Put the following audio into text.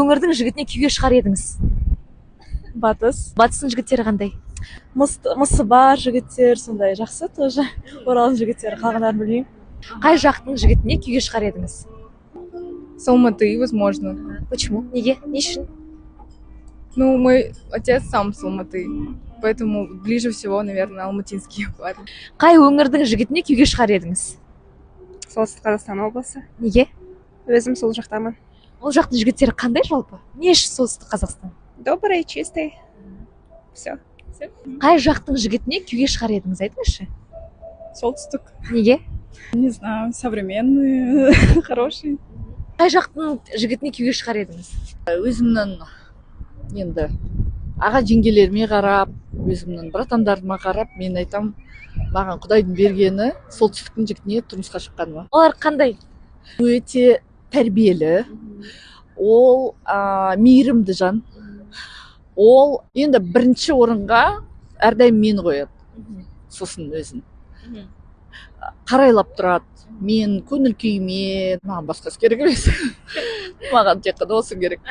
өңірдің жігітіне күйге шығар едіңіз? Батыс. Батыстың жігіттері қандай? Мысы бар жігіттер, сондай жақсы тоже. Оралдың жігіттері, қалғандарын білмеймін. Қай жақтың жігітіне күйге шығар едіңіз? С Алматы, возможно. Почему? Неге? Не үшін? Ну, мой отец сам с Алматы, поэтому ближе всего, наверное, алматинские парни. Қай өңірдің жігітіне күйге шығар едіңіз? Солтүстік Қазақстан облысы. Неге? Өзім сол жақтамын. Ол жақтың жігіттері қандай жалпы? Не үшін солтүстік Қазақстан? Добрый, чистый. Все. Қай жақтың жігітіне күйге шығар едіңіз, айтыңызшы? Солтүстік. Неге? Не знаю, современный, хороший. Қай жақтың жігітіне күйге шығар едіңіз? Өзімнің енді аға жеңгелеріме қарап, өзімнің братандарыма қарап, мен айтам, маған Құдайдың бергені солтүстіктің жігітіне тұрмысқа шыққаныма. Олар қандай? Өте тәрбиелі, ол мейірімді жан. Ол енді бірінші орынға әрдайым мені қояды, сосын өзін. Қарайлап тұрады, мен көңіл күйіме, маған басқасы керек емес. Маған тек қана осы керек.